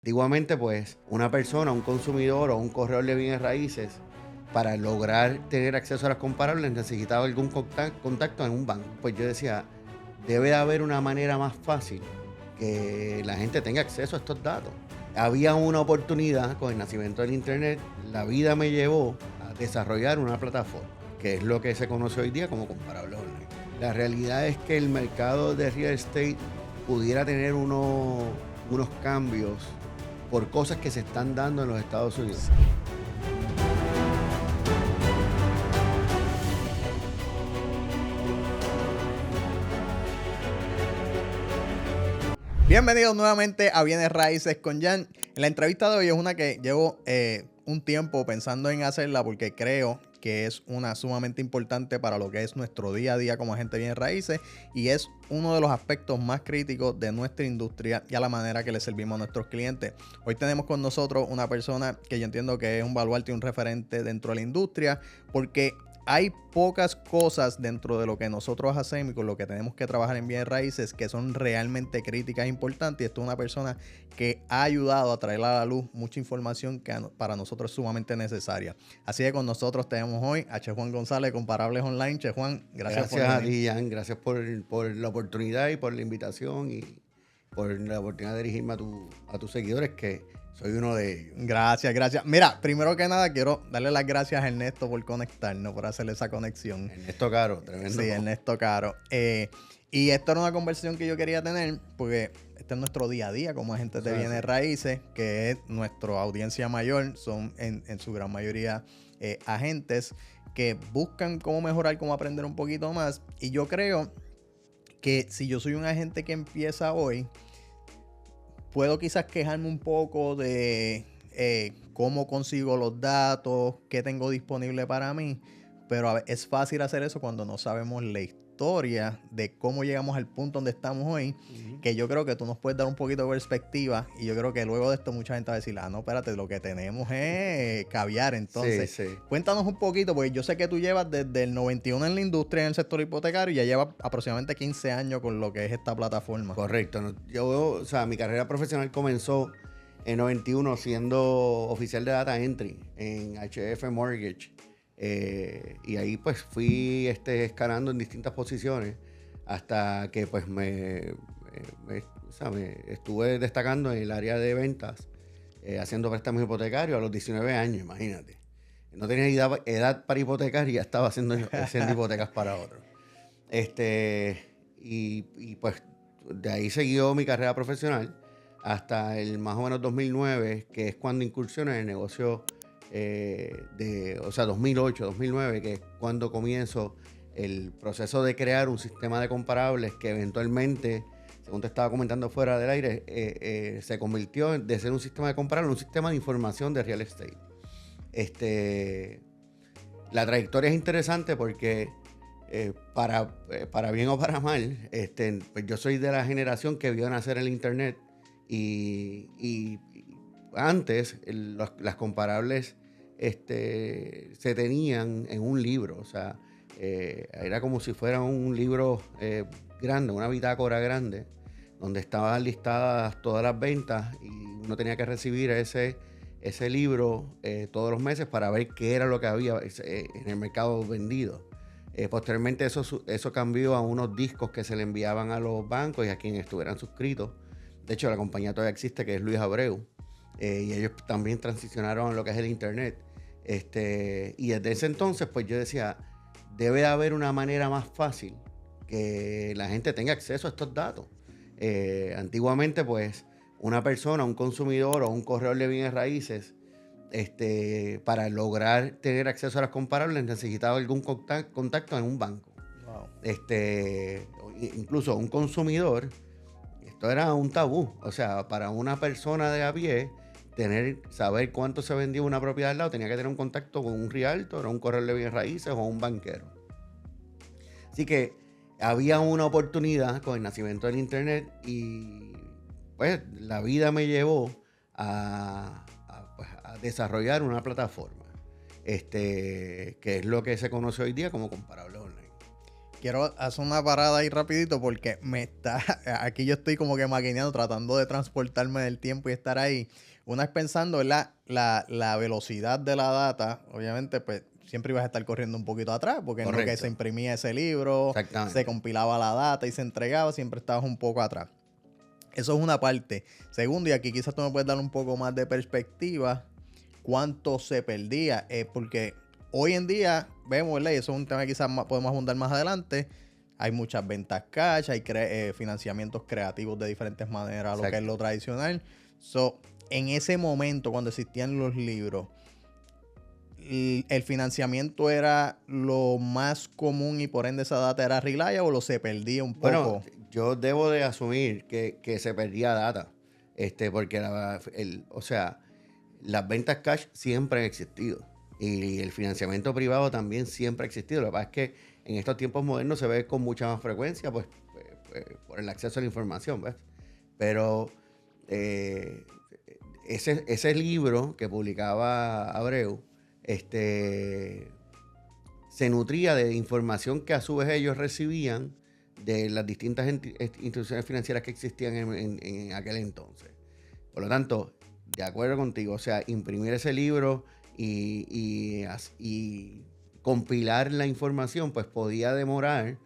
Antiguamente, pues, una persona, un consumidor o un corredor de bienes raíces, para lograr tener acceso a las comparables, necesitaba algún contacto en un banco. Pues yo decía, debe de haber una manera más fácil que la gente tenga acceso a estos datos. Había una oportunidad con el nacimiento del Internet. La vida me llevó a desarrollar una plataforma, que es lo que se conoce hoy día como comparable online. La realidad es que el mercado de real estate pudiera tener unos cambios por cosas que se están dando en los Estados Unidos. Bienvenidos nuevamente a Bienes Raíces con Jan. En la entrevista de hoy es una que llevo un tiempo pensando en hacerla porque creo que es una sumamente importante para lo que es nuestro día a día como agente de bienes raíces y es uno de los aspectos más críticos de nuestra industria y a la manera que le servimos a nuestros clientes. Hoy tenemos con nosotros una persona que yo entiendo que es un baluarte y un referente dentro de la industria porque hay pocas cosas dentro de lo que nosotros hacemos y con lo que tenemos que trabajar en bienes raíces que son realmente críticas e importantes. Y esto es una persona que ha ayudado a traer a la luz mucha información que para nosotros es sumamente necesaria. Así que con nosotros tenemos hoy a Che Juan González, Comparables Online. Che Juan, gracias por Gracias a venir. ti, Jan. Gracias por la oportunidad y por la invitación y por la oportunidad de dirigirme a tus seguidores, que soy uno de ellos. Gracias. Mira, primero que nada quiero darle las gracias a Ernesto por conectarnos, por hacer esa conexión. Ernesto Caro, tremendo. Sí, Ernesto Caro. Y esto era una conversación que yo quería tener porque este es nuestro día a día como agentes de bienes raíces, que es nuestra audiencia mayor, son en su gran mayoría agentes que buscan cómo mejorar, cómo aprender un poquito más. Y yo creo que si yo soy un agente que empieza hoy, puedo quizás quejarme un poco de cómo consigo los datos, qué tengo disponible para mí, pero es fácil hacer eso cuando no sabemos la historia de cómo llegamos al punto donde estamos hoy, que yo creo que tú nos puedes dar un poquito de perspectiva y yo creo que luego de esto mucha gente va a decir, no, espérate, lo que tenemos es caviar. Entonces, Sí. Cuéntanos un poquito, porque yo sé que tú llevas desde el 91 en la industria, en el sector hipotecario, y ya llevas aproximadamente 15 años con lo que es esta plataforma. Correcto. Mi carrera profesional comenzó en 91 siendo oficial de Data Entry en HF Mortgage. Y ahí pues fui escalando en distintas posiciones hasta que pues me estuve destacando en el área de ventas, haciendo préstamos hipotecarios a los 19 años, imagínate. No tenía edad para hipotecar y ya estaba haciendo hipotecas para otros. Y pues de ahí siguió mi carrera profesional hasta el más o menos 2009, que es cuando incursiono en el negocio 2008, 2009, que es cuando comienzo el proceso de crear un sistema de comparables que eventualmente, según te estaba comentando fuera del aire, se convirtió de ser un sistema de comparables en un sistema de información de real estate. La trayectoria es interesante porque para bien o para mal, pues yo soy de la generación que vio nacer el Internet y antes las comparables se tenían en un libro, o sea, era como si fuera un libro grande, una bitácora grande, donde estaban listadas todas las ventas y uno tenía que recibir ese libro todos los meses para ver qué era lo que había en el mercado vendido. Posteriormente eso cambió a unos discos que se le enviaban a los bancos y a quienes estuvieran suscritos. De hecho, la compañía todavía existe, que es Luis Abreu, y ellos también transicionaron a lo que es el Internet. Y desde ese entonces, pues yo decía, debe haber una manera más fácil que la gente tenga acceso a estos datos. Antiguamente, pues, una persona, un consumidor o un corredor de bienes raíces, para lograr tener acceso a las comparables necesitaba algún contacto en un banco. Wow. Incluso un consumidor, esto era un tabú. O sea, para una persona de a pie, saber cuánto se vendía una propiedad al lado, tenía que tener un contacto con un realtor, o un corredor de bienes raíces o un banquero. Así que había una oportunidad con el nacimiento del Internet y pues la vida me llevó a desarrollar una plataforma, que es lo que se conoce hoy día como comparable online. quiero hacer una parada ahí rapidito porque aquí yo estoy como que maquineando, tratando de transportarme del tiempo y estar ahí. Una vez pensando en la velocidad de la data, obviamente pues siempre ibas a estar corriendo un poquito atrás, porque en lo que se imprimía ese libro, se compilaba la data y se entregaba, siempre estabas un poco atrás. Eso es una parte. Segundo, y aquí quizás tú me puedes dar un poco más de perspectiva, cuánto se perdía, porque hoy en día vemos, ¿verdad? Y eso es un tema que quizás podemos abundar más adelante. Hay muchas ventas cash, hay financiamientos creativos de diferentes maneras, lo que es lo tradicional. En ese momento, cuando existían los libros, ¿el financiamiento era lo más común y por ende esa data era reliable o se perdía un poco? Bueno, yo debo de asumir que se perdía data, porque o sea, las ventas cash siempre han existido y el financiamiento privado también siempre ha existido. Lo que pasa es que en estos tiempos modernos se ve con mucha más frecuencia, pues por el acceso a la información, ¿ves? Pero ese libro que publicaba Abreu, se nutría de información que a su vez ellos recibían de las distintas instituciones financieras que existían en aquel entonces. Por lo tanto, de acuerdo contigo, o sea, imprimir ese libro y compilar la información, pues podía demorar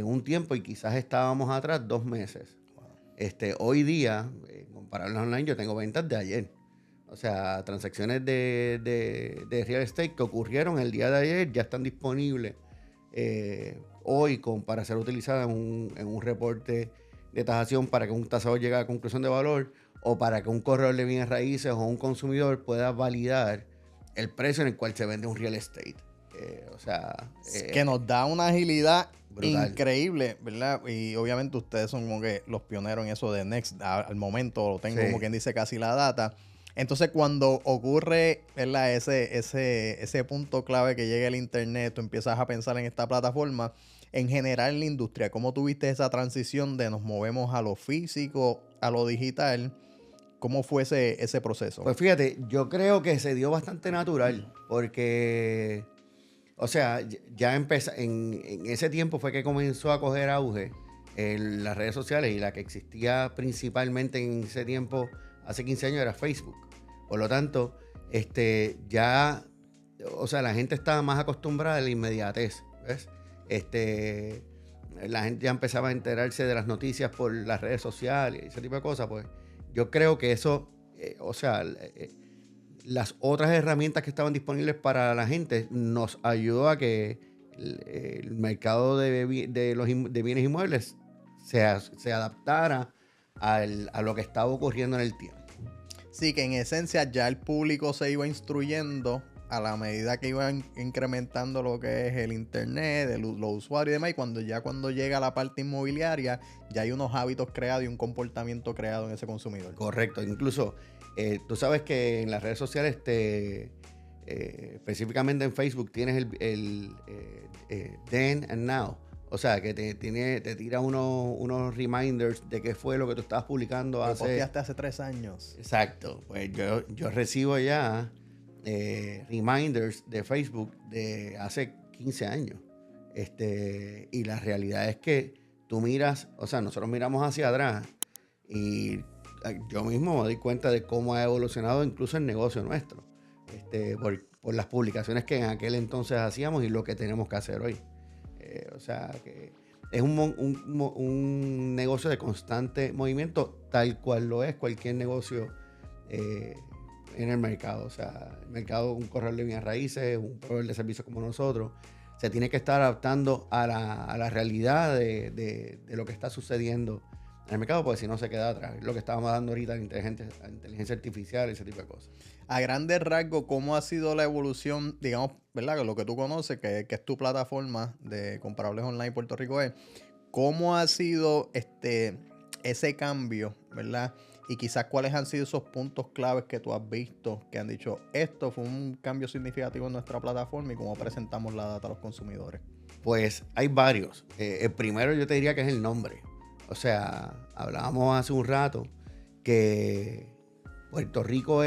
un tiempo y quizás estábamos atrás 2 meses. Hoy día, comparables online, yo tengo ventas de ayer. O sea, transacciones de real estate que ocurrieron el día de ayer ya están disponibles hoy para ser utilizadas en un reporte de tasación para que un tasador llegue a conclusión de valor o para que un corredor de bienes raíces o un consumidor pueda validar el precio en el cual se vende un real estate. Que nos da una agilidad brutal, increíble, ¿verdad? Y obviamente ustedes son como que los pioneros en eso de Next. Al momento lo tengo como quien dice casi la data. Entonces cuando ocurre, ¿verdad? Ese punto clave que llega el internet, tú empiezas a pensar en esta plataforma. En general en la industria, ¿cómo tuviste esa transición de nos movemos a lo físico, a lo digital? ¿Cómo fue ese proceso? Pues fíjate, yo creo que se dio bastante natural porque, o sea, ya en ese tiempo fue que comenzó a coger auge en las redes sociales y la que existía principalmente en ese tiempo, hace 15 años, era Facebook. Por lo tanto, ya, o sea, la gente estaba más acostumbrada a la inmediatez, ¿ves? La gente ya empezaba a enterarse de las noticias por las redes sociales y ese tipo de cosas, pues yo creo que eso, las otras herramientas que estaban disponibles para la gente nos ayudó a que el mercado de bienes inmuebles se adaptara a lo que estaba ocurriendo en el tiempo. Sí, que en esencia ya el público se iba instruyendo a la medida que iban incrementando lo que es el internet, los usuarios y demás, y cuando llega la parte inmobiliaria, ya hay unos hábitos creados y un comportamiento creado en ese consumidor. Correcto. Incluso, tú sabes que en las redes sociales, específicamente en Facebook, tienes el Then and Now. O sea, que te tira unos reminders de qué fue lo que tú estabas publicando hace... Lo posteaste hace 3 años. Exacto. Pues yo recibo ya reminders de Facebook de hace 15 años. Y la realidad es que tú miras, o sea, nosotros miramos hacia atrás y yo mismo me doy cuenta de cómo ha evolucionado incluso el negocio nuestro, por las publicaciones que en aquel entonces hacíamos y lo que tenemos que hacer hoy. O sea, que es un negocio de constante movimiento, tal cual lo es cualquier negocio en el mercado. O sea, el mercado, un corredor de bienes raíces, un proveedor de servicios como nosotros, se tiene que estar adaptando a la realidad de lo que está sucediendo en el mercado, porque si no se queda atrás. Es lo que estábamos dando ahorita en inteligencia artificial y ese tipo de cosas. A grandes rasgos, ¿cómo ha sido la evolución, digamos, verdad, lo que tú conoces, que es tu plataforma de comparables online Puerto Rico es? ¿Cómo ha sido ese cambio, verdad? Y quizás cuáles han sido esos puntos claves que tú has visto, que han dicho, esto fue un cambio significativo en nuestra plataforma y cómo presentamos la data a los consumidores. Pues hay varios. El primero yo te diría que es el nombre. O sea, hablábamos hace un rato que Puerto Rico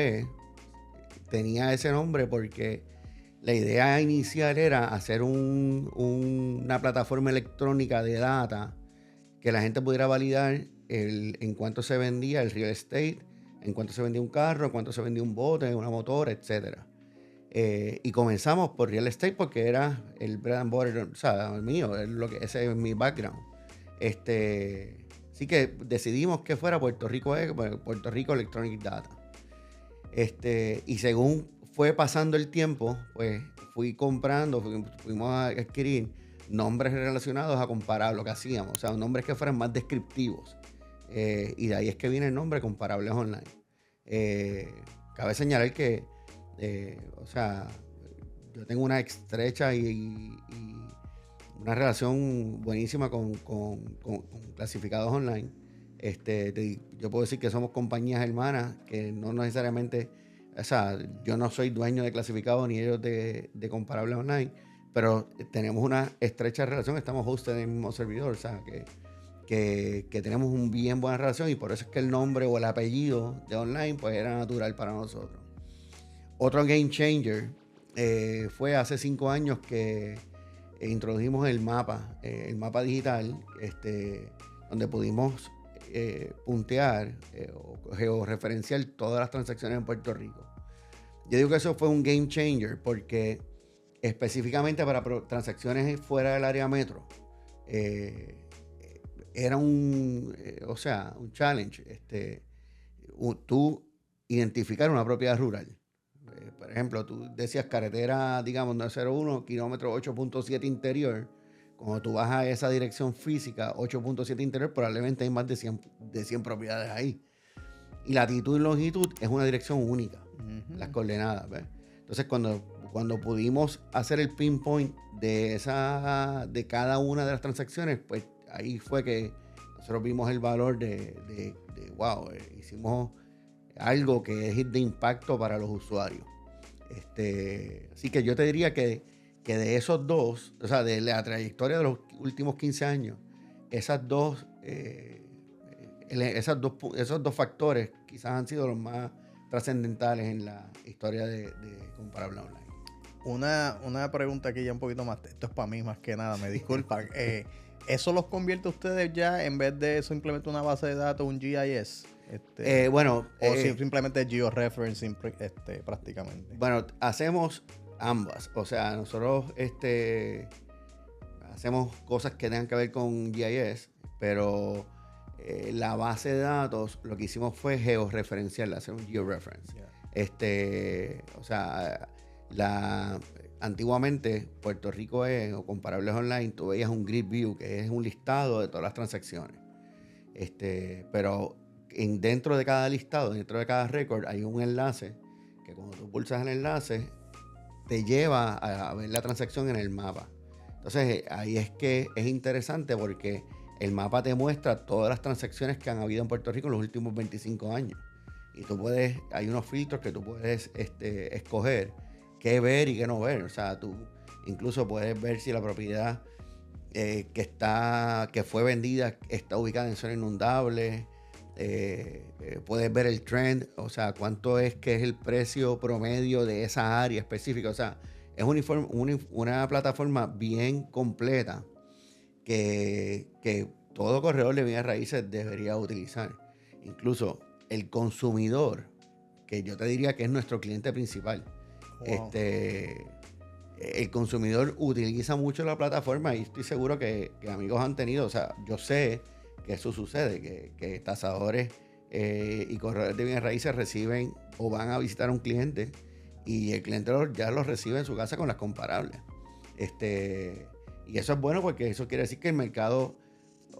tenía ese nombre porque La idea inicial era hacer una plataforma electrónica de data que la gente pudiera validar en cuánto se vendía el real estate, en cuánto se vendía un carro, en cuánto se vendía un bote, una motora, etc. Y comenzamos por real estate porque era el bread and butter, o sea, el mío, ese es mi background. Así que decidimos que fuera Puerto Rico Electronic Data. Y según fue pasando el tiempo, pues fuimos a adquirir nombres relacionados a comparar lo que hacíamos, o sea, nombres que fueran más descriptivos. Y de ahí es que viene el nombre Comparables Online. Cabe señalar que, o sea, yo tengo una estrecha y una relación buenísima con clasificados online. Yo puedo decir que somos compañías hermanas, que no necesariamente, o sea, yo no soy dueño de clasificados ni ellos de Comparables Online, pero tenemos una estrecha relación, estamos hosted en el mismo servidor, o sea, que tenemos una bien buena relación y por eso es que el nombre o el apellido de online pues era natural para nosotros. Otro game changer fue hace 5 años que introdujimos el mapa digital, donde pudimos puntear o georreferenciar todas las transacciones en Puerto Rico. Yo digo que eso fue un game changer porque específicamente para transacciones fuera del área metro era un challenge tú identificar una propiedad rural. Por ejemplo, tú decías carretera, digamos, 901, kilómetro 8.7 interior. Cuando tú vas a esa dirección física, 8.7 interior, probablemente hay más de 100 propiedades ahí. Y latitud y longitud es una dirección única, las coordenadas, ¿ves? Entonces, cuando pudimos hacer el pinpoint de cada una de las transacciones, pues ahí fue que nosotros vimos el valor de wow, hicimos algo que es de impacto para los usuarios. Así que yo te diría que de esos dos, o sea, de la trayectoria de los últimos 15 años, esos dos factores quizás han sido los más trascendentales en la historia de Comparable Online. Una pregunta aquí ya un poquito más, esto es para mí más que nada, me disculpan. ¿Eso los convierte a ustedes ya, en vez de simplemente una base de datos, un GIS? O simplemente georeferencing prácticamente. Bueno, hacemos ambas. O sea, nosotros hacemos cosas que tengan que ver con GIS, pero la base de datos lo que hicimos fue georreferenciarla, hacer un georeference. Yeah. O sea, antiguamente Puerto Rico o Comparables Online, tú veías un grid view, que es un listado de todas las transacciones. Pero dentro de cada listado, dentro de cada récord, hay un enlace que cuando tú pulsas el enlace te lleva a ver la transacción en el mapa. Entonces ahí es que es interesante porque el mapa te muestra todas las transacciones que han habido en Puerto Rico en los últimos 25 años. Y hay unos filtros que tú puedes escoger qué ver y qué no ver. O sea, tú incluso puedes ver si la propiedad que fue vendida está ubicada en zona inundable. Puedes ver el trend, o sea, cuánto es que es el precio promedio de esa área específica. O sea, es una plataforma bien completa que todo corredor de bienes raíces debería utilizar. Incluso el consumidor, que yo te diría que es nuestro cliente principal. Wow. El consumidor utiliza mucho la plataforma y estoy seguro que amigos han tenido, o sea, yo sé que eso sucede, que tasadores y corredores de bienes raíces reciben o van a visitar a un cliente y el cliente ya los recibe en su casa con las comparables. Y eso es bueno porque eso quiere decir que el mercado,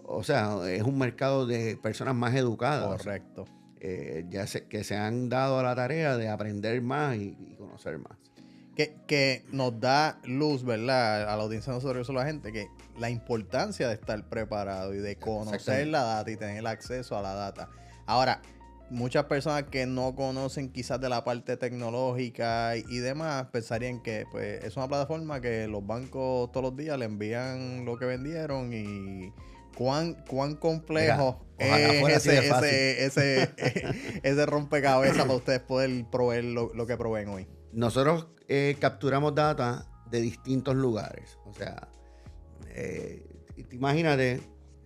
o sea, es un mercado de personas más educadas. Correcto. Que se han dado a la tarea de aprender más y conocer más. Que nos da luz, ¿verdad? A la audiencia de nosotros, a la gente, que la importancia de estar preparado y de conocer la data y tener acceso a la data. Ahora, muchas personas que no conocen quizás de la parte tecnológica y demás, pensarían que pues es una plataforma que los bancos todos los días le envían lo que vendieron y cuán complejo es ese rompecabezas para ustedes poder proveer lo que proveen hoy. nosotros capturamos data de distintos lugares. O sea, imagínate,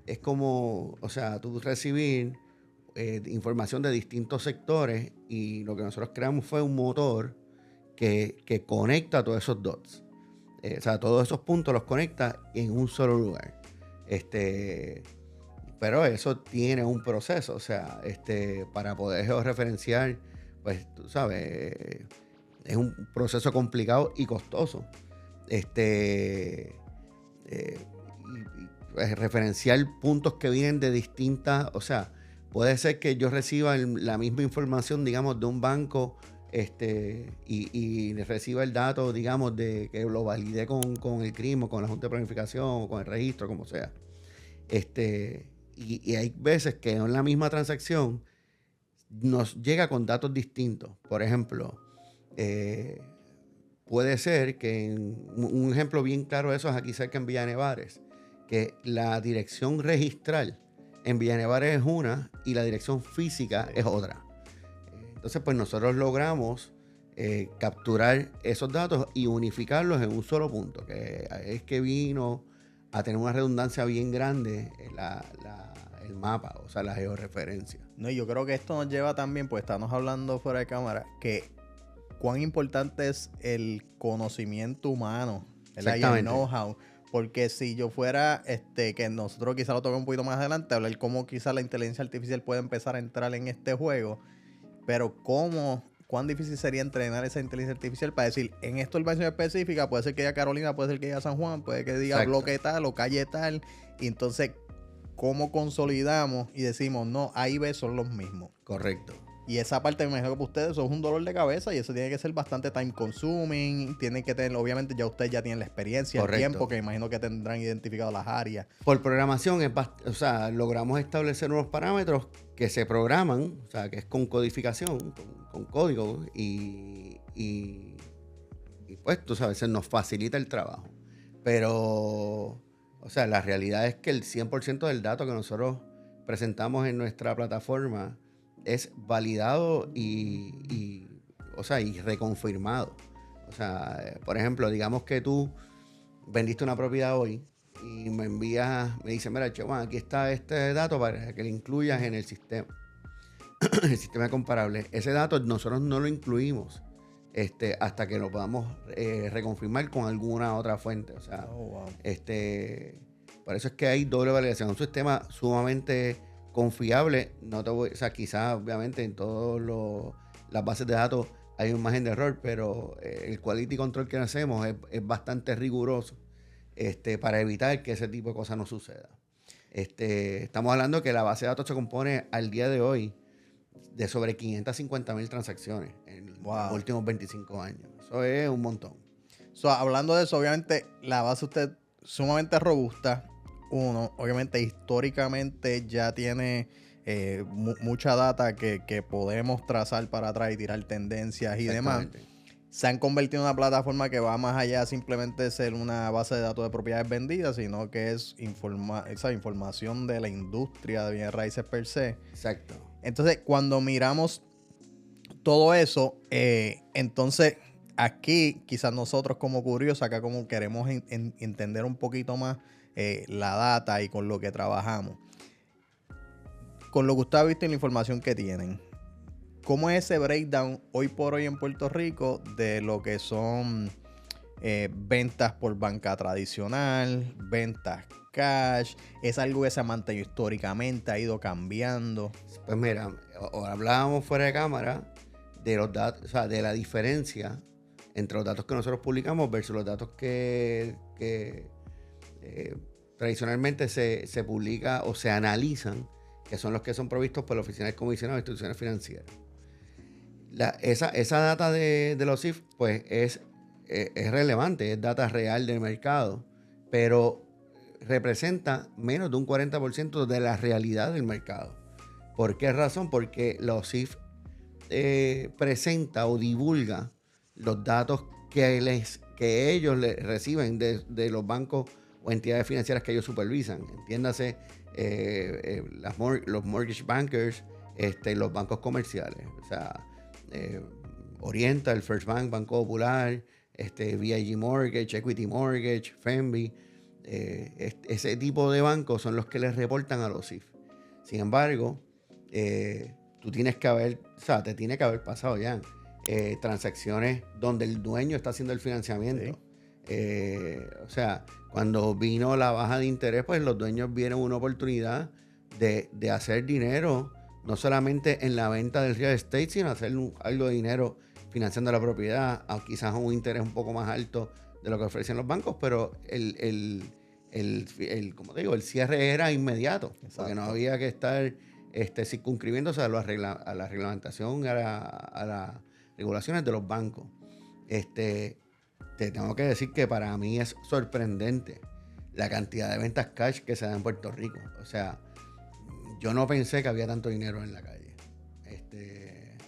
es como, o sea, tú recibir información de distintos sectores y lo que nosotros creamos fue un motor que conecta todos esos dots. O sea, todos esos puntos los conecta en un solo lugar. Pero eso tiene un proceso, o sea, para poder georreferenciar, pues tú sabes, es un proceso complicado y costoso. Pues, referenciar puntos que vienen de distintas, o sea, puede ser que yo reciba la misma información, digamos, de un banco y reciba el dato, digamos, de que lo valide con el CRIM, con la Junta de Planificación, o con el registro, como sea. Y hay veces que en la misma transacción nos llega con datos distintos. Por ejemplo, puede ser que un ejemplo bien claro de eso es aquí cerca en Villa Nevares, que la dirección registral en Villa Nevares es una y la dirección física es otra. Entonces, pues nosotros logramos capturar esos datos y unificarlos en un solo punto, que es que vino a tener una redundancia bien grande el mapa, o sea, la georreferencia. No, yo creo que esto nos lleva también, pues estamos hablando fuera de cámara, que cuán importante es el conocimiento humano, y el know-how. Porque si yo fuera, que nosotros quizá lo toquemos un poquito más adelante, hablar cómo quizá la inteligencia artificial puede empezar a entrar en este juego, pero cuán difícil sería entrenar esa inteligencia artificial para decir, en esta urbanización específica, puede ser que diga Carolina, puede ser que diga San Juan, puede que diga bloque tal o calle tal, y entonces, ¿cómo consolidamos y decimos, no, A y B son los mismos? Correcto. Y esa parte me imagino que para ustedes eso es un dolor de cabeza y eso tiene que ser bastante time consuming. Tienen que tener, obviamente ya ustedes ya tienen la experiencia, correcto, el tiempo, que imagino que tendrán identificado las áreas. Por programación, o sea, logramos establecer unos parámetros que se programan, o sea, que es con codificación, con código y pues, tú sabes, se nos facilita el trabajo. Pero, o sea, la realidad es que el 100% del dato que nosotros presentamos en nuestra plataforma es validado y reconfirmado. O sea, por ejemplo, digamos que tú vendiste una propiedad hoy y me dice, mira, Chewan, aquí está este dato para que lo incluyas en el sistema. El sistema comparable. Ese dato nosotros no lo incluimos hasta que lo podamos reconfirmar con alguna otra fuente. O sea, por eso es que hay doble validación. Un sistema sumamente confiable, o sea, quizás obviamente en todas las bases de datos hay un margen de error, pero el quality control que hacemos es bastante riguroso para evitar que ese tipo de cosas no suceda. Estamos hablando que la base de datos se compone al día de hoy de sobre 550,000 transacciones en los últimos 25 años. Eso es un montón. Hablando de eso, obviamente la base usted sumamente robusta. Uno, obviamente históricamente ya tiene mucha data que podemos trazar para atrás y tirar tendencias y demás. Se han convertido en una plataforma que va más allá simplemente de ser una base de datos de propiedades vendidas, sino que es esa información de la industria de bienes raíces per se. Exacto. Entonces, cuando miramos todo eso, entonces aquí quizás nosotros como curiosos, acá como queremos entender un poquito más la data y con lo que trabajamos. Con lo que usted ha visto y la información que tienen, ¿cómo es ese breakdown hoy por hoy en Puerto Rico de lo que son ventas por banca tradicional, ventas cash? ¿Es algo que se ha mantenido históricamente, ha ido cambiando? Pues mira, hablábamos fuera de cámara de los datos, o sea, de la diferencia entre los datos que nosotros publicamos versus los datos que tradicionalmente se publica o se analizan, que son los que son provistos por la Oficina del Comisionado de Instituciones Financieras. Esa data de los CIF, pues es relevante, es data real del mercado, pero representa menos de un 40% de la realidad del mercado. ¿Por qué razón? Porque los CIF presenta o divulga los datos que ellos reciben de los bancos o entidades financieras que ellos supervisan. Entiéndase, los mortgage bankers, los bancos comerciales. O sea, Oriental, First Bank, Banco Popular, VIG Mortgage, Equity Mortgage, FENBI, ese tipo de bancos son los que les reportan a los CIF. Sin embargo, tú tienes que haber, o sea, te tiene que haber pasado ya transacciones donde el dueño está haciendo el financiamiento. Sí. O sea, cuando vino la baja de interés, pues los dueños vieron una oportunidad de hacer dinero, no solamente en la venta del real estate, sino hacer algo de dinero financiando la propiedad, quizás a un interés un poco más alto de lo que ofrecen los bancos, pero como te digo, el cierre era inmediato. Exacto. Porque no había que estar circunscribiéndose a la reglamentación, a las regulaciones de los bancos. Te tengo que decir que para mí es sorprendente la cantidad de ventas cash que se da en Puerto Rico. O sea, yo no pensé que había tanto dinero en la calle.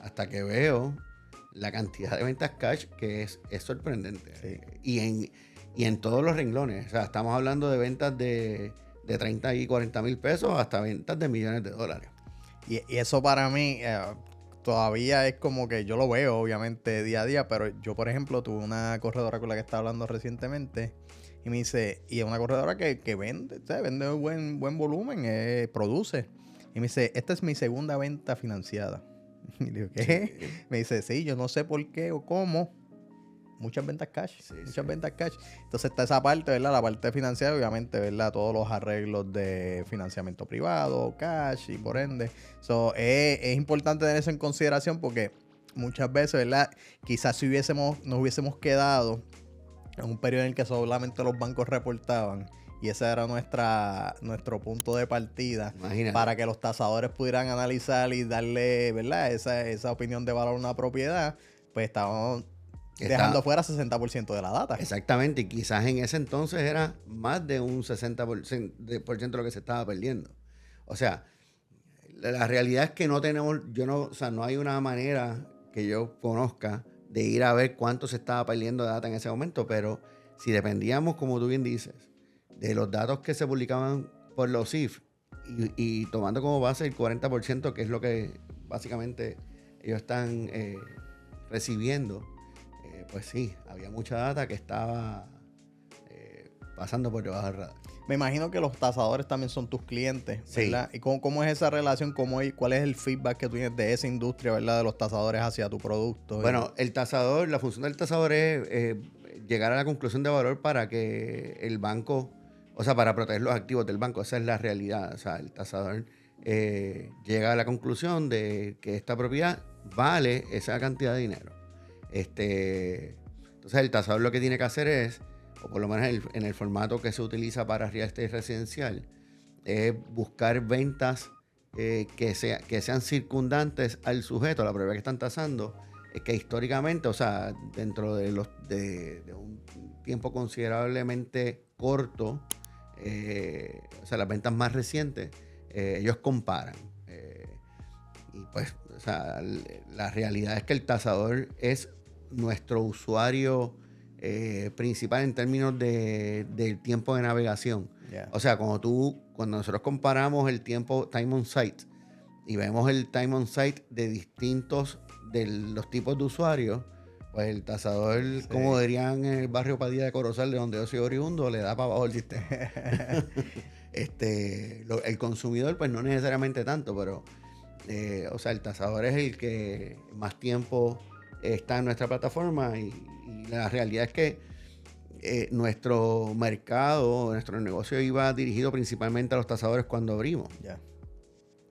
Hasta que veo la cantidad de ventas cash que es sorprendente. Sí. Y en todos los renglones. O sea, estamos hablando de ventas de 30 y 40 mil pesos hasta ventas de millones de dólares. Y eso para mí todavía es como que yo lo veo, obviamente, día a día, pero yo, por ejemplo, tuve una corredora con la que estaba hablando recientemente y me dice, y es una corredora que vende, ¿sabes? Vende buen volumen, produce. Y me dice, esta es mi segunda venta financiada. Y le digo, ¿qué? Sí. Me dice, sí, yo no sé por qué o cómo. Muchas ventas cash, ventas cash. Entonces está esa parte, ¿verdad? La parte financiera, obviamente, ¿verdad? Todos los arreglos de financiamiento privado, cash y por ende. Es importante tener eso en consideración porque muchas veces, ¿verdad? Quizás si nos hubiésemos quedado en un periodo en el que solamente los bancos reportaban y ese era nuestro punto de partida. Imagínate. Para que los tasadores pudieran analizar y darle, ¿verdad? Esa opinión de valor a una propiedad, pues estábamos dejando fuera 60% de la data. Exactamente, y quizás en ese entonces era más de un 60% de lo que se estaba perdiendo. O sea, la realidad es que no hay una manera que yo conozca de ir a ver cuánto se estaba perdiendo de data en ese momento, pero si dependíamos, como tú bien dices, de los datos que se publicaban por los CIF y tomando como base el 40%, que es lo que básicamente ellos están recibiendo, pues sí, había mucha data que estaba pasando por debajo del radar. Me imagino que los tasadores también son tus clientes, ¿verdad? Sí. ¿Y cómo es esa relación? ¿Cuál es el feedback que tú tienes de esa industria, ¿verdad? De los tasadores hacia tu producto. Bueno, la función del tasador es llegar a la conclusión de valor para que el banco, o sea, para proteger los activos del banco. Esa es la realidad. O sea, el tasador llega a la conclusión de que esta propiedad vale esa cantidad de dinero. Entonces el tasador lo que tiene que hacer es, o por lo menos en el formato que se utiliza para real estate residencial, es buscar ventas que sean circundantes al sujeto, a la propiedad que están tasando, que históricamente, o sea, dentro de un tiempo considerablemente corto, o sea, las ventas más recientes, ellos comparan. Y pues, o sea, la realidad es que el tasador es nuestro usuario principal en términos del tiempo de navegación. Yeah. O sea, cuando nosotros comparamos el tiempo time on site y vemos el time on site de los tipos de usuarios, pues el tasador, sí, como dirían en el barrio Padilla de Corozal, de donde yo soy oriundo, le da para abajo el sistema. El consumidor, pues no necesariamente tanto, pero o sea, el tasador es el que más tiempo está en nuestra plataforma y la realidad es que nuestro mercado, nuestro negocio iba dirigido principalmente a los tasadores cuando abrimos. Yeah.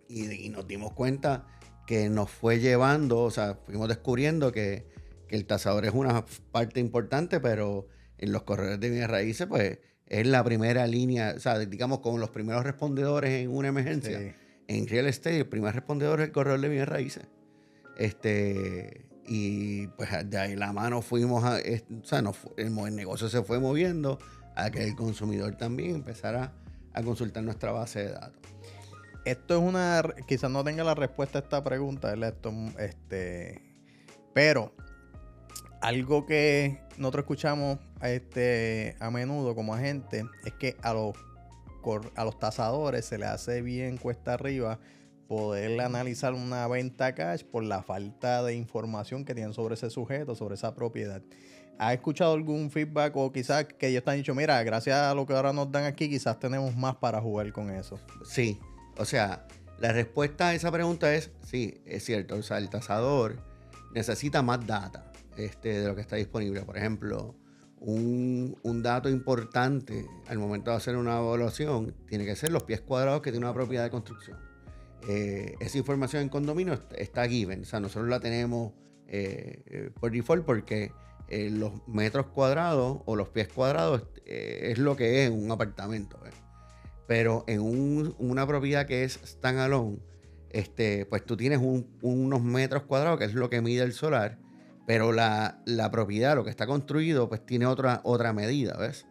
Y nos dimos cuenta que nos fue llevando, o sea, fuimos descubriendo que el tasador es una parte importante, pero en los corredores de bienes raíces, pues es la primera línea, o sea, digamos, como los primeros respondedores en una emergencia. Sí. En real estate, el primer respondedor es el corredor de bienes raíces. Y pues de ahí la mano fuimos o sea, el negocio se fue moviendo a que el consumidor también empezara a consultar nuestra base de datos. Esto es quizás no tenga la respuesta a esta pregunta, ¿verdad? Pero algo que nosotros escuchamos a menudo como agente es que a los tasadores se les hace bien cuesta arriba poder analizar una venta cash por la falta de información que tienen sobre ese sujeto, sobre esa propiedad. ¿Has escuchado algún feedback o quizás que ellos te han dicho, mira, gracias a lo que ahora nos dan aquí, quizás tenemos más para jugar con eso? Sí, o sea, la respuesta a esa pregunta es sí, es cierto. O sea, el tasador necesita más data de lo que está disponible. Por ejemplo, un dato importante al momento de hacer una evaluación tiene que ser los pies cuadrados que tiene una propiedad de construcción. Esa información en condominio está given, o sea, nosotros la tenemos por default porque los metros cuadrados o los pies cuadrados es lo que es un apartamento. Pero en una propiedad que es standalone, pues tú tienes unos metros cuadrados, que es lo que mide el solar, pero la propiedad, lo que está construido, pues tiene otra medida, ¿ves?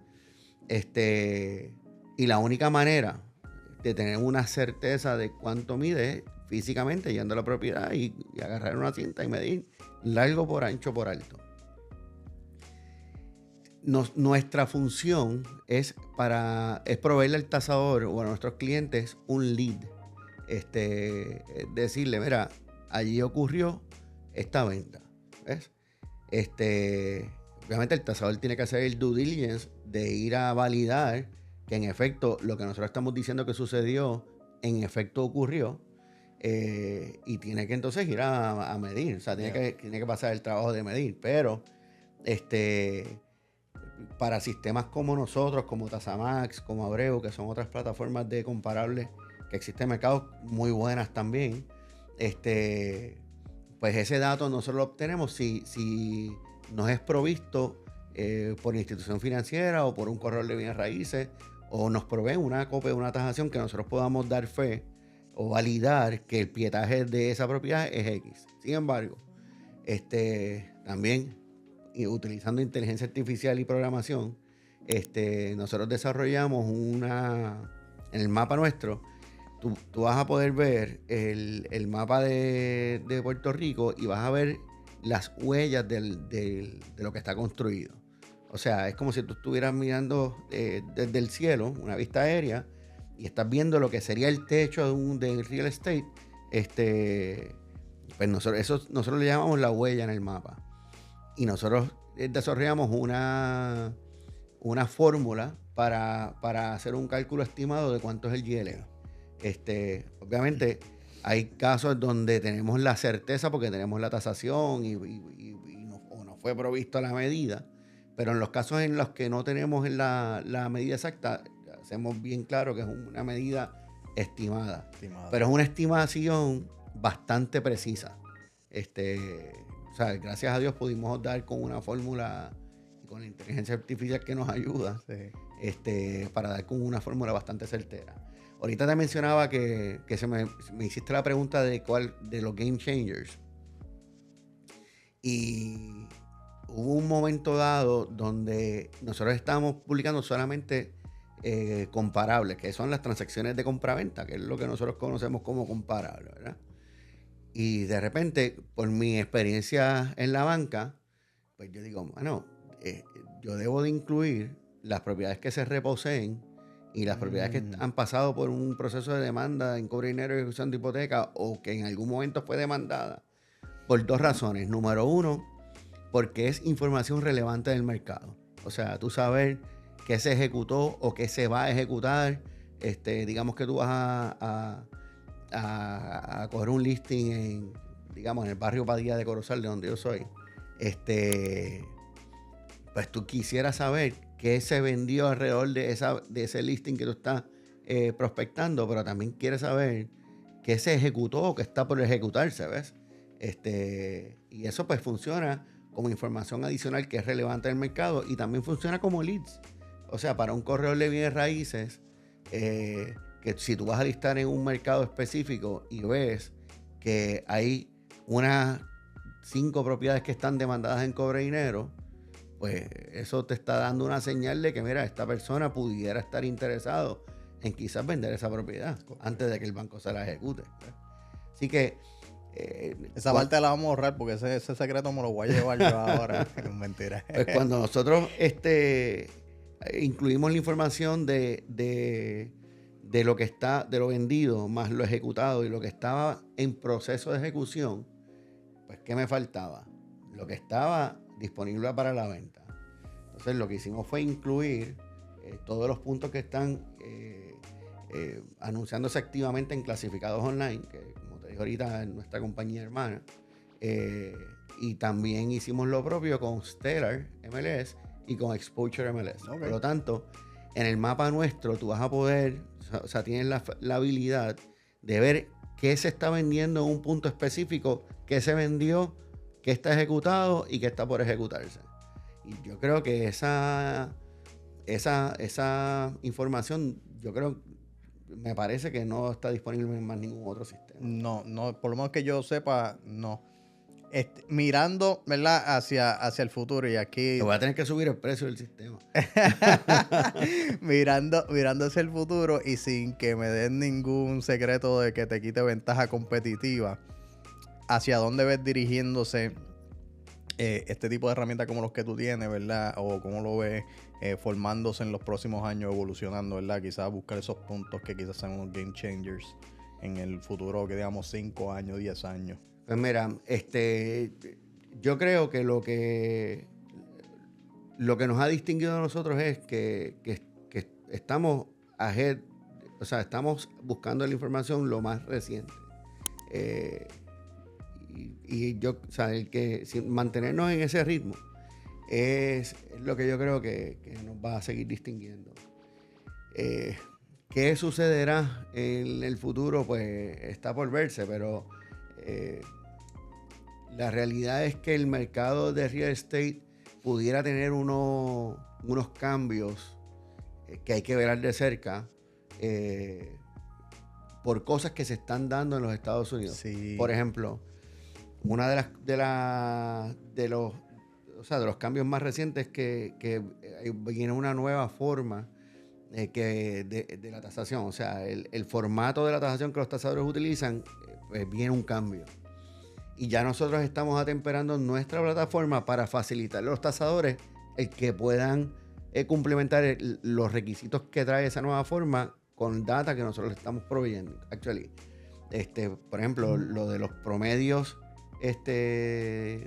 Y la única manera de tener una certeza de cuánto mide es físicamente yendo a la propiedad y agarrar una cinta y medir largo por ancho por alto. Nuestra función es proveerle al tasador o a nuestros clientes un lead. Decirle, mira, allí ocurrió esta venta. ¿Ves? Obviamente el tasador tiene que hacer el due diligence de ir a validar que en efecto lo que nosotros estamos diciendo que sucedió, en efecto ocurrió. Y tiene que entonces ir a medir. O sea, tiene que pasar el trabajo de medir. Pero para sistemas como nosotros, como Tasamax, como Abreu, que son otras plataformas de comparables que existen en mercados muy buenas también, pues ese dato nosotros lo obtenemos si nos es provisto por institución financiera o por un corredor de bienes raíces, o nos proveen una copia de una tasación que nosotros podamos dar fe o validar que el pietaje de esa propiedad es X. Sin embargo, también y utilizando inteligencia artificial y programación, nosotros desarrollamos en el mapa nuestro, tú vas a poder ver el mapa de Puerto Rico y vas a ver las huellas de lo que está construido. O sea, es como si tú estuvieras mirando desde el cielo, una vista aérea, y estás viendo lo que sería el techo de real estate. Pues nosotros le llamamos la huella en el mapa. Y nosotros desarrollamos una fórmula para hacer un cálculo estimado de cuánto es el GLA. Obviamente hay casos donde tenemos la certeza porque tenemos la tasación o no fue provisto a la medida, pero en los casos en los que no tenemos la medida exacta, hacemos bien claro que es una medida estimada. Pero es una estimación bastante precisa. O sea, gracias a Dios pudimos dar con una fórmula y con la inteligencia artificial que nos ayuda, para dar con una fórmula bastante certera. Ahorita te mencionaba que me hiciste la pregunta de los game changers. Y hubo un momento dado donde nosotros estábamos publicando solamente comparables, que son las transacciones de compraventa, que es lo que nosotros conocemos como comparable, ¿verdad? Y de repente, por mi experiencia en la banca, pues yo digo, bueno, yo debo de incluir las propiedades que se reposeen y las propiedades que han pasado por un proceso de demanda en cobro de dinero y ejecución de hipoteca o que en algún momento fue demandada, por dos razones. Número uno, porque es información relevante del mercado. O sea, tú saber qué se ejecutó o qué se va a ejecutar. Digamos que tú vas a coger un listing en el barrio Padilla de Corozal, de donde yo soy. Pues tú quisieras saber qué se vendió alrededor de ese listing que tú estás prospectando, pero también quieres saber qué se ejecutó o qué está por ejecutarse, ¿ves? Y eso pues funciona como información adicional que es relevante del mercado y también funciona como leads. O sea, para un corredor de bienes raíces, que si tú vas a listar en un mercado específico y ves que hay unas 5 propiedades que están demandadas en cobro de dinero, pues eso te está dando una señal de que, mira, esta persona pudiera estar interesado en quizás vender esa propiedad antes de que el banco se la ejecute. Así que esa parte la vamos a ahorrar porque ese secreto me lo voy a llevar yo ahora. Mentira. Pues cuando nosotros incluimos la información de de lo que está, de lo vendido, más lo ejecutado y lo que estaba en proceso de ejecución, pues ¿qué me faltaba? Lo que estaba disponible para la venta. Entonces lo que hicimos fue incluir todos los puntos que están anunciándose activamente en clasificados online, que como te dije ahorita, es nuestra compañía hermana. Y también hicimos lo propio con Stellar MLS y con Exposure MLS. Okay. Por lo tanto, en el mapa nuestro tú vas a poder, o sea, tienes la habilidad de ver qué se está vendiendo en un punto específico, qué se vendió, qué está ejecutado y qué está por ejecutarse. Y yo creo que esa información, me parece que no está disponible en más ningún otro sistema. No, por lo menos que yo sepa, no. Mirando, ¿verdad? Hacia el futuro, y aquí... Te voy a tener que subir el precio del sistema. mirando hacia el futuro y sin que me den ningún secreto de que te quite ventaja competitiva, ¿hacia dónde ves dirigiéndose este tipo de herramientas como los que tú tienes, ¿verdad? O cómo lo ves formándose en los próximos años, evolucionando, ¿verdad? Quizás buscar esos puntos que quizás sean unos game changers en el futuro, que digamos 5 años, 10 años. Pues mira, yo creo que lo que nos ha distinguido a nosotros es que estamos ahead, o sea, estamos buscando la información lo más reciente. Y yo, o sea, mantenernos en ese ritmo es lo que yo creo que nos va a seguir distinguiendo. ¿Qué sucederá en el futuro? Pues está por verse, pero la realidad es que el mercado de real estate pudiera tener unos cambios que hay que ver de cerca por cosas que se están dando en los Estados Unidos. Sí. Por ejemplo, una de los cambios más recientes es que viene una nueva forma de la tasación. O sea, el formato de la tasación que los tasadores utilizan, pues viene un cambio. Y ya nosotros estamos atemperando nuestra plataforma para facilitarle a los tasadores el que puedan complementar los requisitos que trae esa nueva forma con data que nosotros le estamos proveyendo. Actually, por ejemplo, lo de los promedios de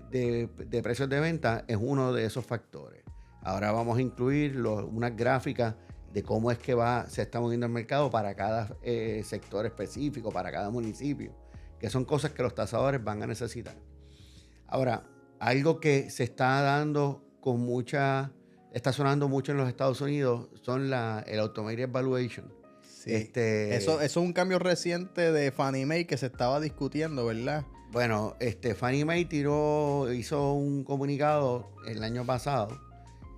precios de venta es uno de esos factores. Ahora vamos a incluir unas gráficas de cómo es que se está moviendo el mercado para cada sector específico, para cada municipio, que son cosas que los tasadores van a necesitar. Ahora, algo que se está dando está sonando mucho en los Estados Unidos son el Automated Valuation. Sí. Eso es un cambio reciente de Fannie Mae que se estaba discutiendo, ¿verdad? Bueno, Fannie Mae hizo un comunicado el año pasado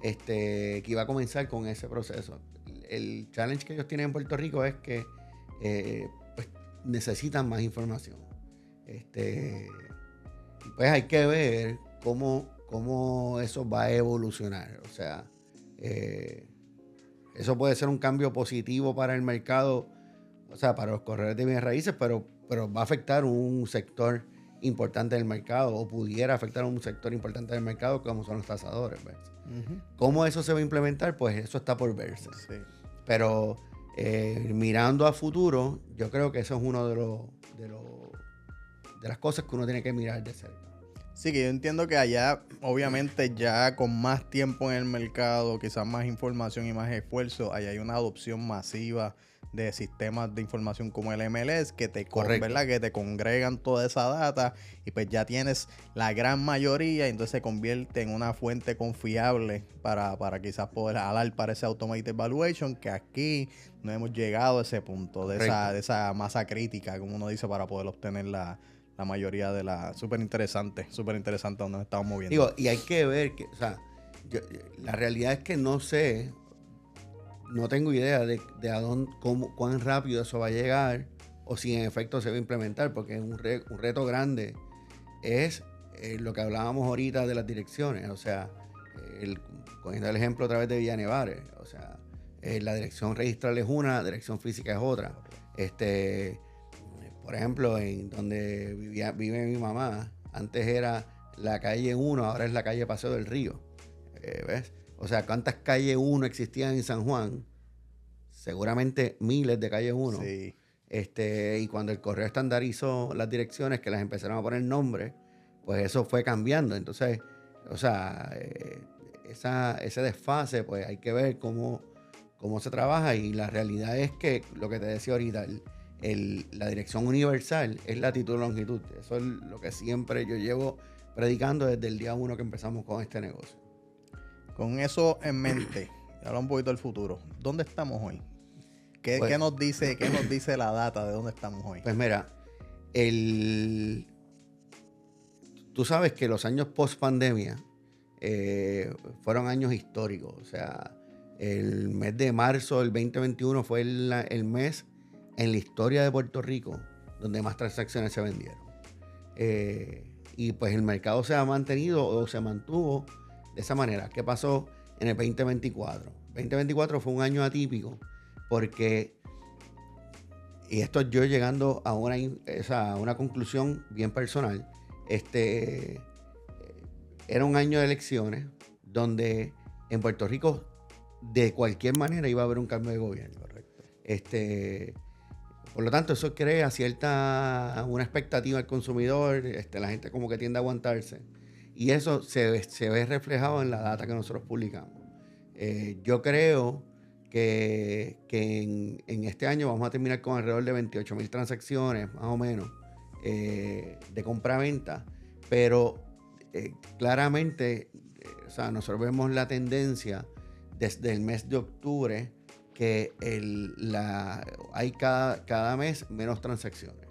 que iba a comenzar con ese proceso. El challenge que ellos tienen en Puerto Rico es que pues, necesitan más información. Pues hay que ver cómo eso va a evolucionar. O sea, eso puede ser un cambio positivo para el mercado, o sea, para los corredores de bienes raíces, pero va a afectar un sector importante del mercado, o pudiera afectar un sector importante del mercado como son los tasadores, ¿ves? Uh-huh. ¿Cómo eso se va a implementar? Pues eso está por verse. Sí. Pero mirando a futuro, yo creo que eso es uno de las cosas que uno tiene que mirar de cerca. Sí, que yo entiendo que allá, obviamente, ya con más tiempo en el mercado, quizás más información y más esfuerzo, allá hay una adopción masiva de sistemas de información como el MLS ¿verdad? Que te congregan toda esa data y pues ya tienes la gran mayoría y entonces se convierte en una fuente confiable para quizás poder jalar para ese Automated Valuation, que aquí no hemos llegado a ese punto de esa masa crítica, como uno dice, para poder obtener la mayoría de la... Súper interesante donde nos estamos moviendo. Digo, y hay que ver que, o sea, la realidad es que no tengo idea de cuán rápido eso va a llegar o si en efecto se va a implementar, porque un reto grande es lo que hablábamos ahorita de las direcciones. O sea, cogiendo el ejemplo a través de Villa Nevares, o sea, la dirección registral es una, la dirección física es otra. Por ejemplo, en donde vive mi mamá, antes era la calle 1, ahora es la calle Paseo del Río. ¿Ves? O sea, ¿cuántas calles 1 existían en San Juan? seguramente miles de calle 1. Sí. Y cuando el correo estandarizó las direcciones, que las empezaron a poner nombres, pues eso fue cambiando. Entonces, o sea, ese desfase, pues hay que ver cómo se trabaja. Y la realidad es que, lo que te decía ahorita, la dirección universal es latitud y longitud. Eso es lo que siempre yo llevo predicando desde el día 1 que empezamos con este negocio. Con eso en mente, habla un poquito del futuro. ¿Dónde estamos hoy? ¿Qué nos dice la data de dónde estamos hoy? Pues mira, tú sabes que los años post pandemia fueron años históricos. O sea, el mes de marzo del 2021 fue el mes en la historia de Puerto Rico donde más transacciones se vendieron. Y pues el mercado se ha mantenido o se mantuvo de esa manera. ¿Qué pasó en el 2024? 2024 fue un año atípico porque, y esto yo llegando a una conclusión bien personal, era un año de elecciones donde en Puerto Rico de cualquier manera iba a haber un cambio de gobierno. Correcto. Por lo tanto, eso crea una expectativa al consumidor, la gente como que tiende a aguantarse. Y eso se ve reflejado en la data que nosotros publicamos. Yo creo que en este año vamos a terminar con alrededor de 28,000 transacciones, más o menos, de compra-venta. Pero claramente, o sea, nosotros vemos la tendencia desde el mes de octubre que hay cada mes menos transacciones.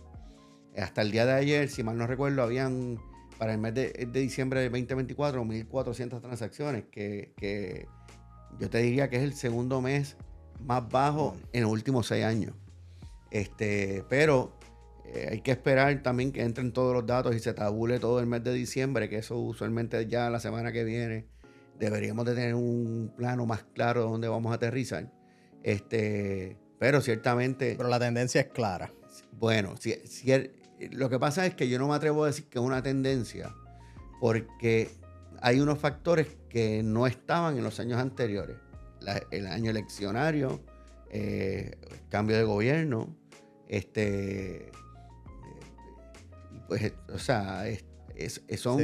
Hasta el día de ayer, si mal no recuerdo, habían para el mes de diciembre del 2024 1,400 transacciones, que yo te diría que es el segundo mes más bajo en los últimos 6 años. Pero hay que esperar también que entren todos los datos y se tabule todo el mes de diciembre, que eso usualmente ya la semana que viene deberíamos de tener un plano más claro de dónde vamos a aterrizar. Pero ciertamente... Pero la tendencia es clara. Bueno, lo que pasa es que yo no me atrevo a decir que es una tendencia porque hay unos factores que no estaban en los años anteriores. El año eleccionario, cambio de gobierno, pues, o sea, eso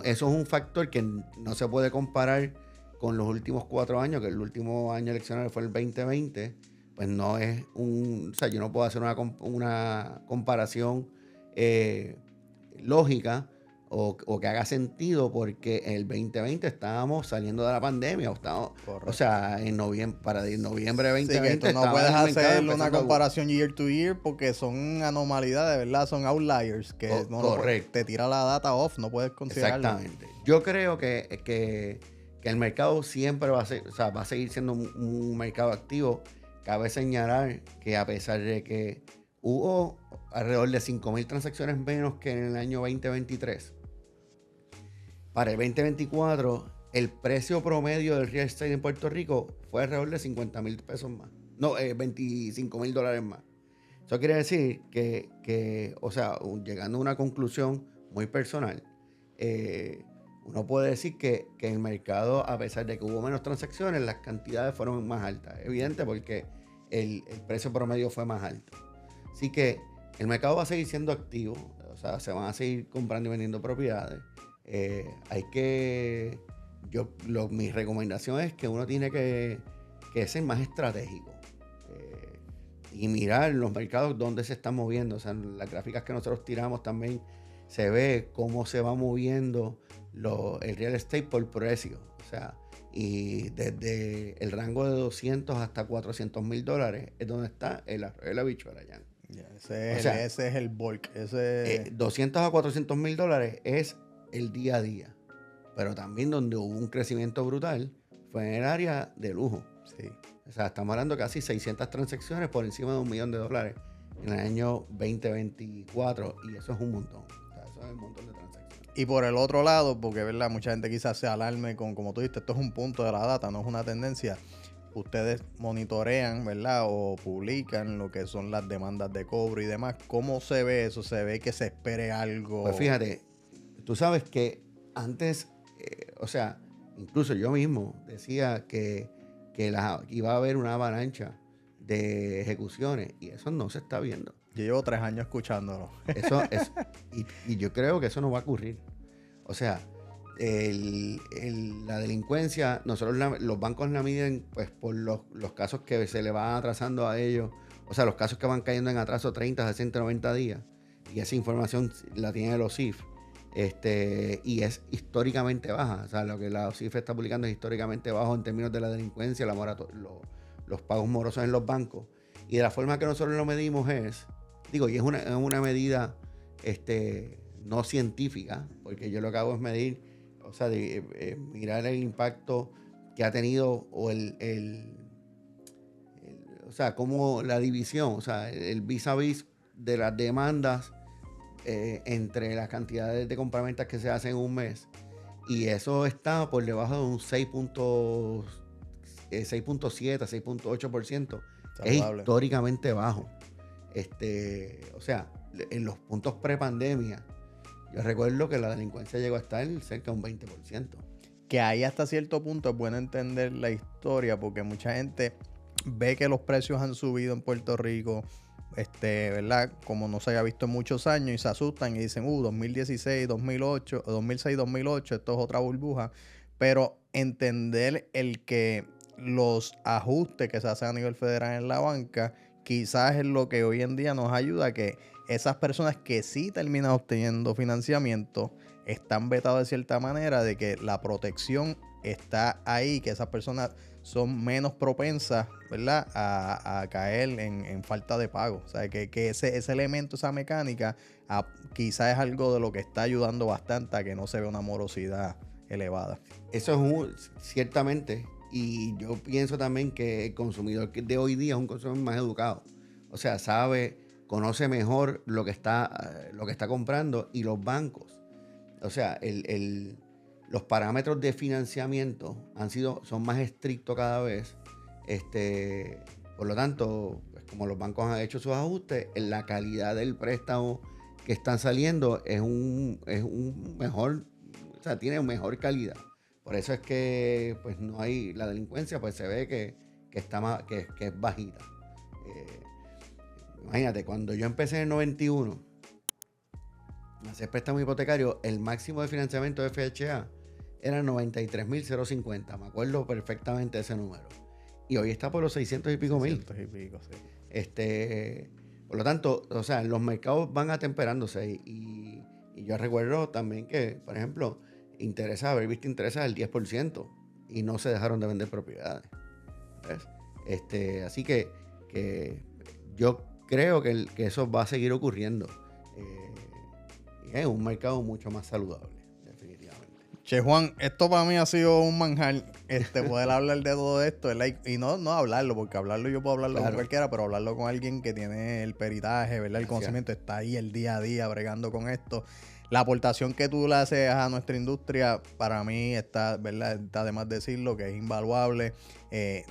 es un factor que no se puede comparar con los últimos 4 años, que el último año eleccionario fue el 2020, pues no es o sea, yo no puedo hacer una comparación lógica o que haga sentido porque el 2020 estábamos saliendo de la pandemia, o sea, en noviembre de 2020. Sí, que tú no puedes hacer una comparación year to year porque son anomalidades, ¿verdad? Son outliers que te tira la data off, no puedes considerarlo. Exactamente. Yo creo que el mercado siempre va a seguir siendo un mercado activo. Cabe señalar que a pesar de que hubo alrededor de 5,000 transacciones menos que en el año 2023, para el 2024 el precio promedio del real estate en Puerto Rico fue alrededor de 50,000 pesos más. No, $25,000 más. Eso quiere decir que, o sea, llegando a una conclusión muy personal, uno puede decir que el mercado, a pesar de que hubo menos transacciones, las cantidades fueron más altas. Evidente porque el precio promedio fue más alto. Así que el mercado va a seguir siendo activo. O sea, se van a seguir comprando y vendiendo propiedades. Mi recomendación es que uno tiene que ser más estratégico y mirar los mercados donde se están moviendo. O sea, en las gráficas que nosotros tiramos también se ve cómo se va moviendo el real estate por precio. O sea, y desde el rango de 200 hasta $400,000 es donde está el arroyo de la habichuela, ya. Ese es el bulk. 200 a $400,000 es el día a día. Pero también donde hubo un crecimiento brutal fue en el área de lujo. Sí. O sea, estamos hablando de casi 600 transacciones por encima de $1 millón en el año 2024. Y eso es un montón. O sea, eso es un montón de transacciones. Y por el otro lado, porque verdad, mucha gente quizás se alarme con, como tú dijiste, esto es un punto de la data, no es una tendencia. Ustedes monitorean, ¿verdad? O publican lo que son las demandas de cobro y demás. ¿Cómo se ve eso? ¿Se ve que se espere algo? Pues fíjate, tú sabes que antes, o sea, incluso yo mismo decía que iba a haber una avalancha de ejecuciones y eso no se está viendo. Yo llevo 3 años escuchándolo. Eso es, y yo creo que eso no va a ocurrir. O sea, la delincuencia, nosotros los bancos la miden pues por los casos que se le van atrasando a ellos, o sea, los casos que van cayendo en atraso 30, 60, 90 días, y esa información la tiene los OSIF, y es históricamente baja. O sea, lo que la OSIF está publicando es históricamente bajo en términos de la delincuencia, los pagos morosos en los bancos. Y de la forma que nosotros lo medimos es una medida no científica, porque yo lo que hago es medir, o sea, mirar el impacto que ha tenido o o sea, como la división, o sea, el vis a vis de las demandas entre las cantidades de compraventas que se hacen en un mes. Y eso está por debajo de un 6.7, 6.8%. Es históricamente bajo. O sea, en los puntos prepandemia, yo recuerdo que la delincuencia llegó a estar cerca de un 20%. Que ahí hasta cierto punto es bueno entender la historia, porque mucha gente ve que los precios han subido en Puerto Rico, ¿verdad? Como no se había visto en muchos años, y se asustan y dicen, 2016, 2008, 2006, 2008, esto es otra burbuja. Pero entender el que los ajustes que se hacen a nivel federal en la banca, quizás es lo que hoy en día nos ayuda a que esas personas que sí terminan obteniendo financiamiento están vetados de cierta manera, de que la protección está ahí, que esas personas son menos propensas, ¿verdad?, a caer en falta de pago. O sea, que ese elemento, esa mecánica, quizás es algo de lo que está ayudando bastante a que no se vea una morosidad elevada. Eso es ciertamente, y yo pienso también que el consumidor de hoy día es un consumidor más educado. O sea, conoce mejor lo que está comprando, y los bancos. O sea, los parámetros de financiamiento son más estrictos cada vez. Por lo tanto, pues, como los bancos han hecho sus ajustes, la calidad del préstamo que están saliendo es un mejor, o sea, tiene mejor calidad. Por eso es que pues no hay la delincuencia, pues se ve que está más, que es bajita. Imagínate, cuando yo empecé en el 91 a hacer préstamo hipotecario, el máximo de financiamiento de FHA era 93.050. Me acuerdo perfectamente de ese número. Y hoy está por los 600 y pico mil. 600 y pico, sí. Por lo tanto, o sea, los mercados van atemperándose. Y yo recuerdo también que, por ejemplo, haber visto intereses del 10% y no se dejaron de vender propiedades. ¿Ves? Así que yo creo que eso va a seguir ocurriendo. Y es un mercado mucho más saludable, definitivamente. Che, Juan, esto para mí ha sido un manjar, poder hablar de todo esto, ¿verdad? Y no hablarlo, porque hablarlo yo puedo hablarlo con cualquiera, pero hablarlo con alguien que tiene el peritaje, ¿verdad? El conocimiento, está ahí el día a día bregando con esto. La aportación que tú le haces a nuestra industria, para mí está, ¿verdad? Está de más decirlo, que es invaluable.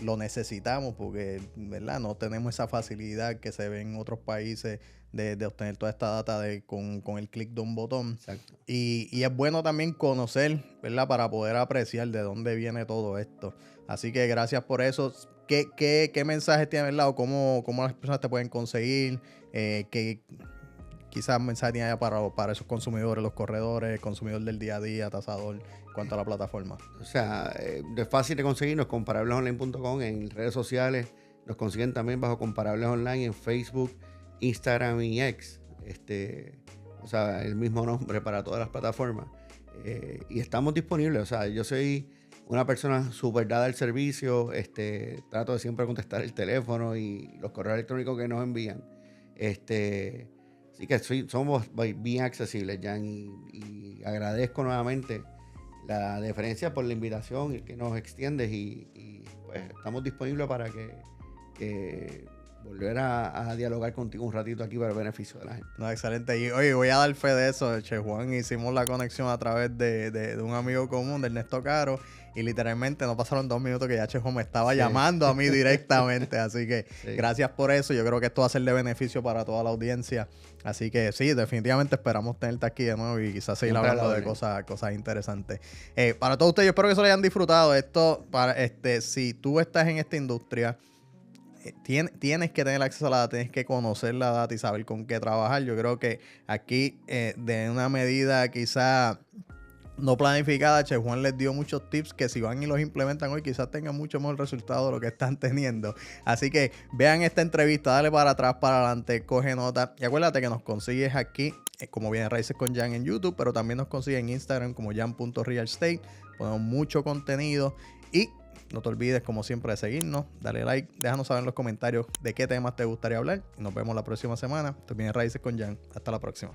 Lo necesitamos porque, ¿verdad? No tenemos esa facilidad que se ve en otros países de obtener toda esta data con el clic de un botón. Exacto. Y es bueno también conocer, ¿verdad? Para poder apreciar de dónde viene todo esto. Así que gracias por eso. ¿Qué mensajes tienes, ¿verdad? O cómo las personas te pueden conseguir? Quizás mensajes tienes para esos consumidores, los corredores, el consumidor del día a día, tasador, en cuanto a la plataforma. O sea, es fácil de conseguirnos, comparablesonline.com, en redes sociales. Nos consiguen también bajo Comparables Online en Facebook, Instagram y X. O sea, el mismo nombre para todas las plataformas. Y estamos disponibles. O sea, yo soy una persona súper dada al servicio. Trato de siempre contestar el teléfono y los correos electrónicos que nos envían. Así que somos bien accesibles, Jan, y agradezco nuevamente la deferencia por la invitación y que nos extiendes, y pues estamos disponibles para que volver a dialogar contigo un ratito aquí para el beneficio de la gente. No, excelente. Y oye, voy a dar fe de eso, Che Juan. Hicimos la conexión a través de un amigo común, de Ernesto Caro, y literalmente no pasaron 2 minutos que ya Che Juan me estaba llamando a mí directamente. Así que gracias por eso. Yo creo que esto va a ser de beneficio para toda la audiencia. Así que sí, definitivamente esperamos tenerte aquí de nuevo y quizás seguir hablando de cosas interesantes. Para todos ustedes, yo espero que se lo hayan disfrutado. Si tú estás en esta industria, tienes que tener acceso a la data, tienes que conocer la data y saber con qué trabajar. Yo creo que aquí, de una medida quizá no planificada, Che Juan les dio muchos tips que si van y los implementan hoy, quizás tengan mucho mejor resultado de lo que están teniendo. Así que vean esta entrevista, dale para atrás, para adelante, coge nota. Y acuérdate que nos consigues aquí, como Bienes Raíces con Jan en YouTube, pero también nos consigues en Instagram como jan.realestate. Ponemos mucho contenido y no te olvides, como siempre, de seguirnos, dale like, déjanos saber en los comentarios de qué temas te gustaría hablar. Y nos vemos la próxima semana. Esto es Bienes Raíces con Jan. Hasta la próxima.